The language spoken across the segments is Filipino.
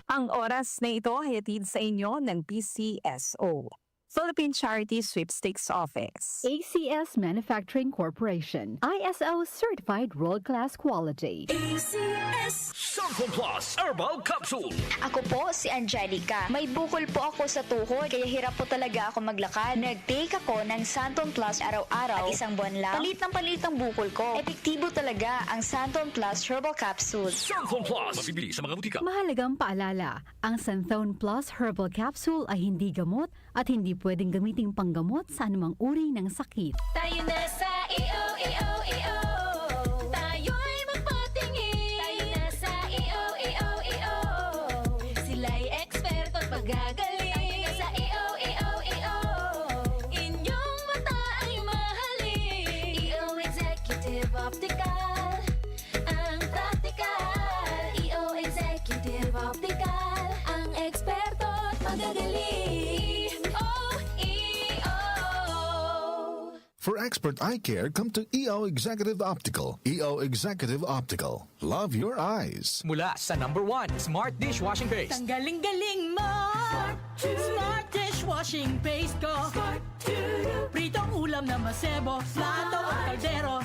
Ang oras na ito ay hatid sa inyo ng PCSO, Philippine Charity Sweepstakes Office. ACS Manufacturing Corporation, ISO Certified World-Class Quality. ACS Santon Plus Herbal Capsule. Ako po si Angelica. May bukol po ako sa tuhod, kaya hirap po talaga ako maglakad. Nag-take ako ng Santon Plus araw-araw at isang buwan lang. Palit ang bukol ko. Epektibo talaga ang Santon Plus Herbal Capsule. Santon Plus. Mabibili sa mga butika. Mahalagang paalala, ang Santhone Plus Herbal Capsule ay hindi gamot at hindi pwedeng gamiting panggamot sa anumang uri ng sakit. Tayo na sa EO. Tayo'y magpatingin. Tayo na sa EO. Sila'y eksperto at magagaling. Tayo na sa EO. Inyong mata ay mahalin. EO Executive Optical. Ang practical. EO Executive Optical. Ang eksperto at magagaling. For expert eye care, come to EO Executive Optical. EO Executive Optical. Love your eyes. Mula sa number 1, Smart Dishwashing Paste. Tanggaling-galing mo. Smart dishwashing paste ko. Pritong ulam na masebo. Plato at kaldero.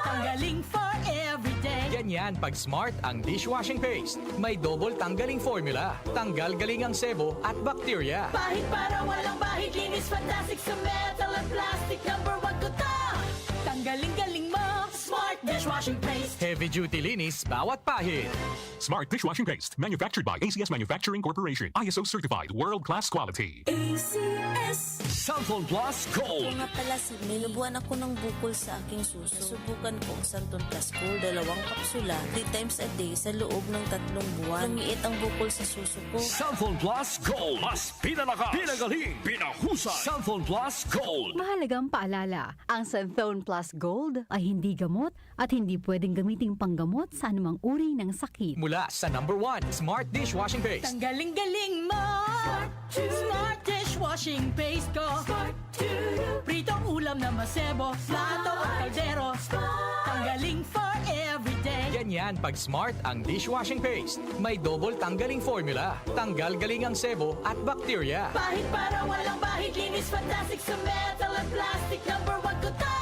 Tanggaling for everyday. Ganyan pag Smart ang dishwashing paste. May double tanggaling formula. Tanggal galing ang sebo at bakterya. Bahid para walang bahid. Linis fantastic sa metal at plastic. Number 1 ko to. Tanggaling-galing mo. Smart dishwashing paste. Heavy duty linis bawat pahid. Smart Dishwashing Paste, manufactured by ACS Manufacturing Corporation. ISO certified, world-class quality. ACS. Santon Plus Gold. Nga pala, may nabuhan ako ng bukol sa aking suso. Subukan ko ang Santon Plus Gold, 2 kapsula, 3 times a day sa loob ng 3 buwan. Lumiit ang bukol sa suso ko. Santon Plus Gold. Mas pinalakas, pinagaling, pinahusay. Santon Plus Gold. Mahalagang paalala, ang Santhone Plus Gold ay hindi gamot at hindi pwedeng gamiting panggamot sa anumang uri ng sakit. Mula sa number 1, Smart Dishwashing Paste. Tanggaling-galing mo. Smart dishwashing paste ko. Pritong ulam na masebo. Plato at kaldero. Tanggaling for everyday. Ganyan pag Smart ang dishwashing paste. May double tanggaling formula. Tanggal galing ang sebo at bakterya. Bahid para walang bahid. Linis fantastic sa metal at plastic. Number 1 ko to.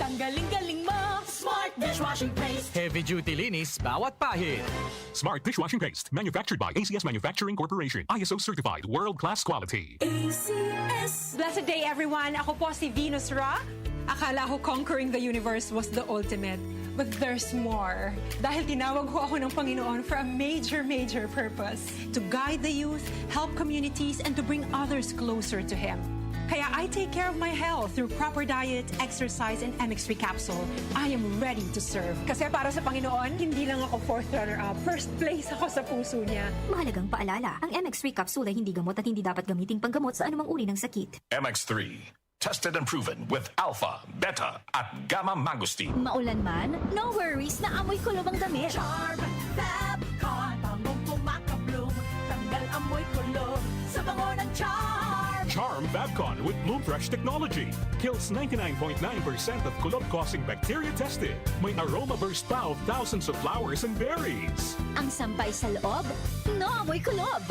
Tanggaling-galing mo. Smart dishwashing paste. Heavy duty linis bawat pahid. Smart Dishwashing Paste, manufactured by ACS Manufacturing Corporation. ISO certified, world-class quality. ACS. Blessed day everyone! Ako po si Venus Ra. Akala ko conquering the universe was the ultimate. But there's more. Dahil tinawag ko ako ng Panginoon for a major purpose. To guide the youth, help communities, and to bring others closer to Him. Kaya I take care of my health through proper diet, exercise, and MX3 capsule. I am ready to serve. Kasi para sa Panginoon, hindi lang ako 4th runner-up. First place ako sa puso niya. Mahalagang paalala, ang MX3 capsule ay hindi gamot at hindi dapat gamiting panggamot sa anumang uri ng sakit. MX3. Tested and proven with alpha, beta, at gamma mangosteen. Maulan man, no worries na amoy kulob ang damit. Charm, Fabcon, pangong kumakabloom. Tanggal amoy kulob sa bango ng Charm. Charm Babcon with Bloom Fresh technology. Kills 99.9% of kulob-causing bacteria tested. May aroma burst pa of thousands of flowers and berries. Ang sampay sa loob, no amoy kulob.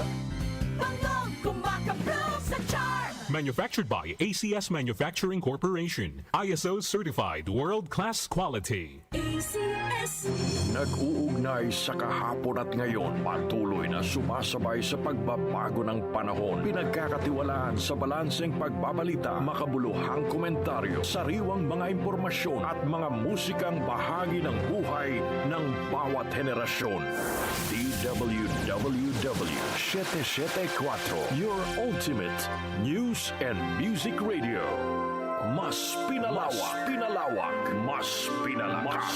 Pangong kumakabloom sa Charm. Manufactured by ACS Manufacturing Corporation. ISO certified, world-class quality. ACS. Nag-uugnay sa kahapon at ngayon, patuloy na sumasabay sa pagbabago ng panahon. Pinagkakatiwalaan sa balanseng pagbabalita, makabuluhang komentaryo, sariwang mga impormasyon at mga musikang bahagi ng buhay ng bawat henerasyon. DWWW 774, your ultimate news and music radio. Mas pinalawak, mas pinalakas.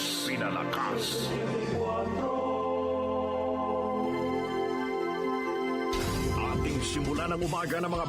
Ating simula ng umaga ng mga